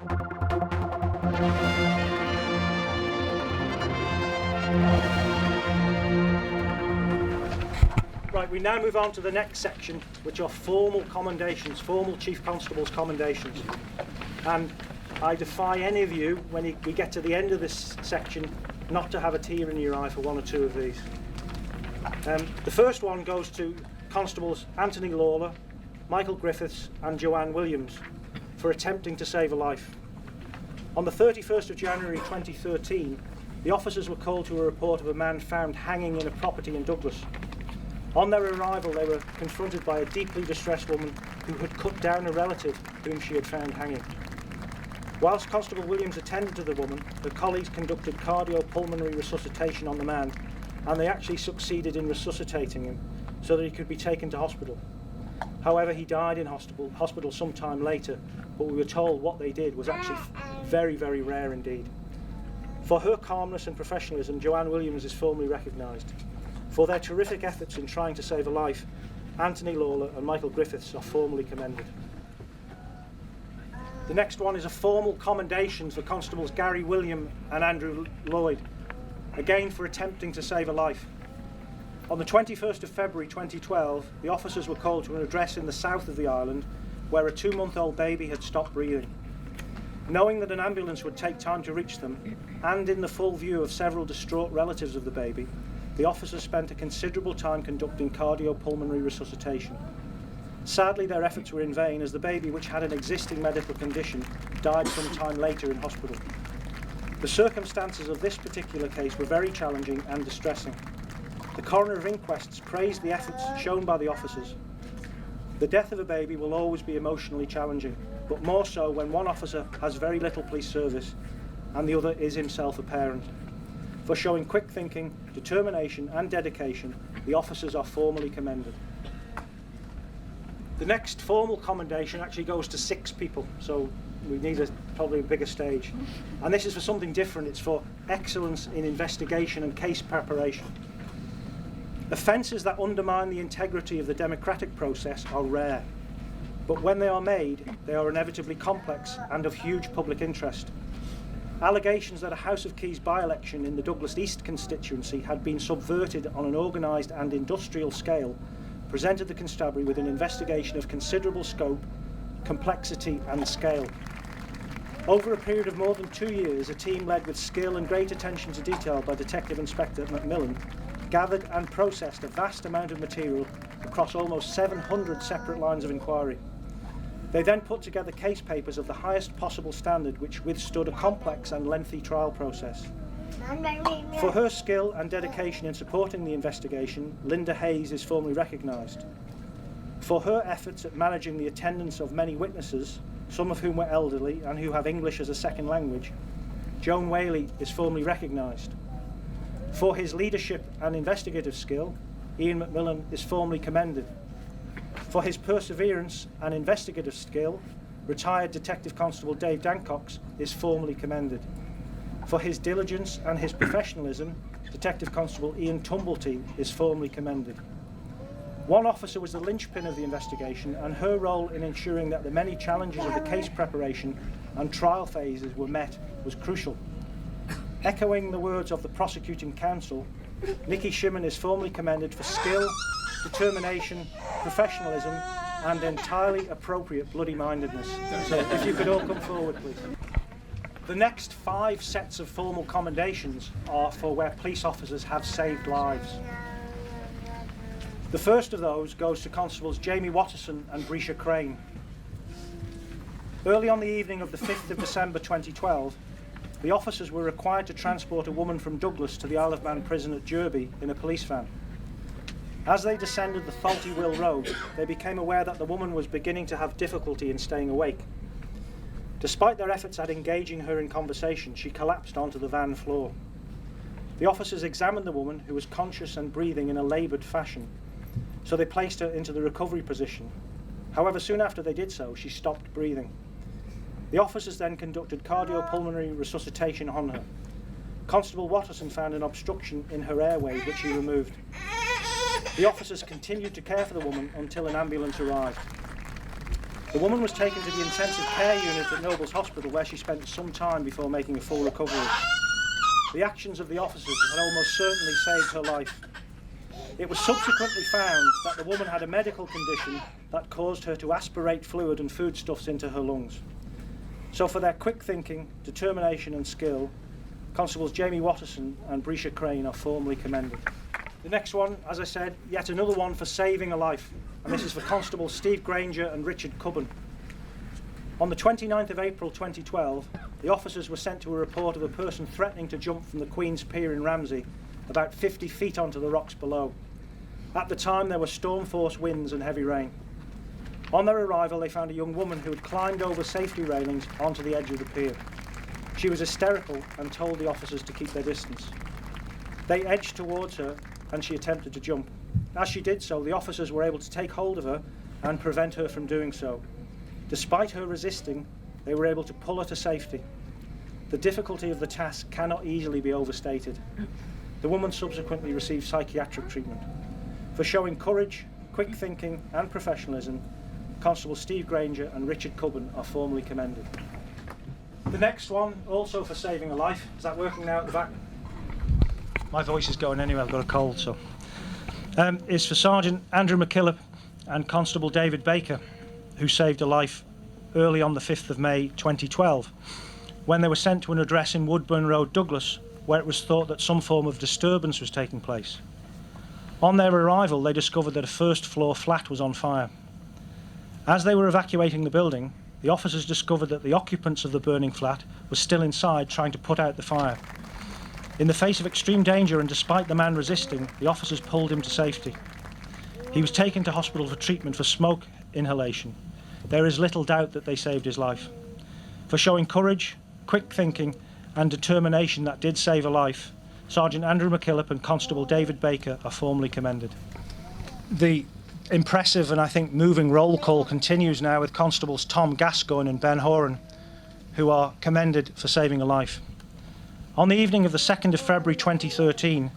Right, we now move on to the next section, which are formal commendations, formal Chief Constable's commendations. And I defy any of you, when we get to the end of this section, not to have a tear in your eye for one or two of these. The first one goes to Constables Anthony Lawler, Michael Griffiths and Joanne Williams for attempting to save a life. On the 31st of January 2013, the officers were called to a report of a man found hanging in a property in Douglas. On their arrival, they were confronted by a deeply distressed woman who had cut down a relative whom she had found hanging. Whilst Constable Williams attended to the woman, her colleagues conducted cardiopulmonary resuscitation on the man, and they actually succeeded in resuscitating him so that he could be taken to hospital. However, he died in hospital some time later, but we were told what they did was actually very, very rare indeed. For her calmness and professionalism, Joanne Williams is formally recognised. For their terrific efforts in trying to save a life, Anthony Lawler and Michael Griffiths are formally commended. The next one is a formal commendation for Constables Gary William and Andrew Lloyd, again for attempting to save a life. On the 21st of February 2012, the officers were called to an address in the south of the island where a 2-month-old baby had stopped breathing. Knowing that an ambulance would take time to reach them, and in the full view of several distraught relatives of the baby, the officers spent a considerable time conducting cardiopulmonary resuscitation. Sadly, their efforts were in vain as the baby, which had an existing medical condition, died some time later in hospital. The circumstances of this particular case were very challenging and distressing. The coroner of inquests praised the efforts shown by the officers. The death of a baby will always be emotionally challenging, but more so when one officer has very little police service and the other is himself a parent. For showing quick thinking, determination and dedication, the officers are formally commended. The next formal commendation actually goes to 6 people, so we need probably a bigger stage. And this is for something different. It's for excellence in investigation and case preparation. Offences that undermine the integrity of the democratic process are rare, but when they are made, they are inevitably complex and of huge public interest. Allegations that a House of Keys by-election in the Douglas East constituency had been subverted on an organised and industrial scale presented the constabulary with an investigation of considerable scope, complexity and scale. Over a period of more than 2 years, a team led with skill and great attention to detail by Detective Inspector Macmillan gathered and processed a vast amount of material across almost 700 separate lines of inquiry. They then put together case papers of the highest possible standard which withstood a complex and lengthy trial process. For her skill and dedication in supporting the investigation, Linda Hayes is formally recognised. For her efforts at managing the attendance of many witnesses, some of whom were elderly and who have English as a second language, Joan Whaley is formally recognised. For his leadership and investigative skill, Ian Macmillan is formally commended. For his perseverance and investigative skill, retired Detective Constable Dave Dancox is formally commended. For his diligence and his professionalism, Detective Constable Ian Tumblety is formally commended. One officer was the linchpin of the investigation, and her role in ensuring that the many challenges of the case preparation and trial phases were met was crucial. Echoing the words of the prosecuting counsel, Nikki Shimon is formally commended for skill, determination, professionalism and entirely appropriate bloody-mindedness. So if you could all come forward, please. The next 5 sets of formal commendations are for where police officers have saved lives. The first of those goes to Constables Jamie Watterson and Brescia Crane. Early on the evening of the 5th of December 2012, the officers were required to transport a woman from Douglas to the Isle of Man prison at Derby in a police van. As they descended the Faulty Will Road, they became aware that the woman was beginning to have difficulty in staying awake. Despite their efforts at engaging her in conversation, she collapsed onto the van floor. The officers examined the woman, who was conscious and breathing in a laboured fashion, so they placed her into the recovery position. However, soon after they did so, she stopped breathing. The officers then conducted cardiopulmonary resuscitation on her. Constable Watterson found an obstruction in her airways, which he removed. The officers continued to care for the woman until an ambulance arrived. The woman was taken to the intensive care unit at Nobles Hospital, where she spent some time before making a full recovery. The actions of the officers had almost certainly saved her life. It was subsequently found that the woman had a medical condition that caused her to aspirate fluid and foodstuffs into her lungs. So for their quick thinking, determination and skill, Constables Jamie Watterson and Brescia Crane are formally commended. The next one, as I said, yet another one for saving a life, and this is for Constables Steve Granger and Richard Cubban. On the 29th of April 2012, the officers were sent to a report of a person threatening to jump from the Queen's Pier in Ramsey about 50 feet onto the rocks below. At the time there were storm force winds and heavy rain. On their arrival they found a young woman who had climbed over safety railings onto the edge of the pier. She was hysterical and told the officers to keep their distance. They edged towards her and she attempted to jump. As she did so, the officers were able to take hold of her and prevent her from doing so. Despite her resisting, they were able to pull her to safety. The difficulty of the task cannot easily be overstated. The woman subsequently received psychiatric treatment. For showing courage, quick thinking and professionalism, Constable Steve Granger and Richard Cubban are formally commended. The next one, also for saving a life, is that working now at the back? My voice is going anyway, I've got a cold, so. Is for Sergeant Andrew McKillop and Constable David Baker, who saved a life early on the 5th of May 2012, when they were sent to an address in Woodburn Road, Douglas, where it was thought that some form of disturbance was taking place. On their arrival, they discovered that a first-floor flat was on fire. As they were evacuating the building, the officers discovered that the occupants of the burning flat were still inside trying to put out the fire. In the face of extreme danger and despite the man resisting, the officers pulled him to safety. He was taken to hospital for treatment for smoke inhalation. There is little doubt that they saved his life. For showing courage, quick thinking and determination that did save a life, Sergeant Andrew McKillop and Constable David Baker are formally commended. The impressive and I think moving roll call continues now with Constables Tom Gascoigne and Ben Horan, who are commended for saving a life. On the evening of the 2nd of February 2013,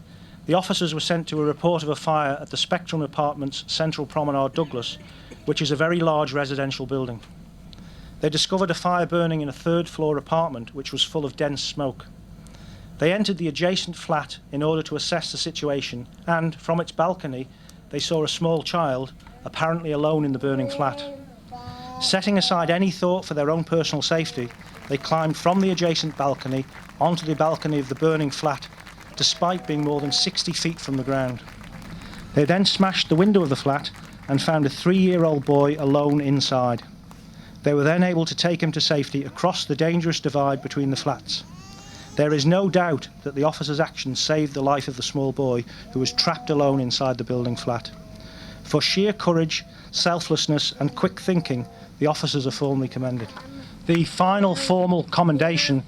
the officers were sent to a report of a fire at the Spectrum Apartments, Central Promenade, Douglas, which is a very large residential building. They discovered a fire burning in a third-floor apartment which was full of dense smoke. They entered the adjacent flat in order to assess the situation and, from its balcony, they saw a small child, apparently alone in the burning flat. Setting aside any thought for their own personal safety, they climbed from the adjacent balcony onto the balcony of the burning flat, despite being more than 60 feet from the ground. They then smashed the window of the flat and found a 3-year-old boy alone inside. They were then able to take him to safety across the dangerous divide between the flats. There is no doubt that the officer's actions saved the life of the small boy who was trapped alone inside the building flat. For sheer courage, selflessness and quick thinking, the officers are formally commended. The final formal commendation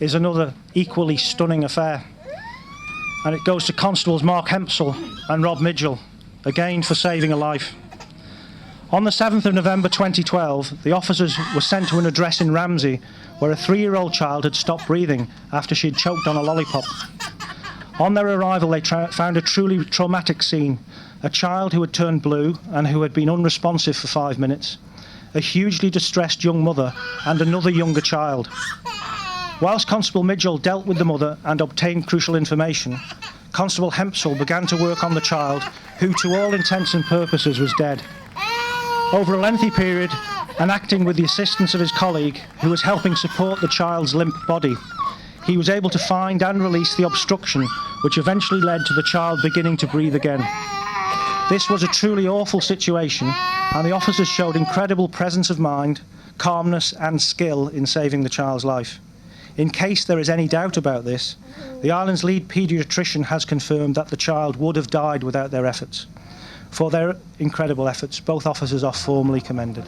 is another equally stunning affair, and it goes to Constables Mark Hempsell and Rob Midgell, again for saving a life. On the 7th of November 2012, the officers were sent to an address in Ramsey where a 3-year-old child had stopped breathing after she had choked on a lollipop. On their arrival, they found a truly traumatic scene: a child who had turned blue and who had been unresponsive for 5 minutes, a hugely distressed young mother and another younger child. Whilst Constable Midgell dealt with the mother and obtained crucial information, Constable Hempsell began to work on the child, who to all intents and purposes was dead. Over a lengthy period, and acting with the assistance of his colleague, who was helping support the child's limp body, he was able to find and release the obstruction, which eventually led to the child beginning to breathe again. This was a truly awful situation, and the officers showed incredible presence of mind, calmness and skill in saving the child's life. In case there is any doubt about this, the island's lead paediatrician has confirmed that the child would have died without their efforts. For their incredible efforts, both officers are formally commended.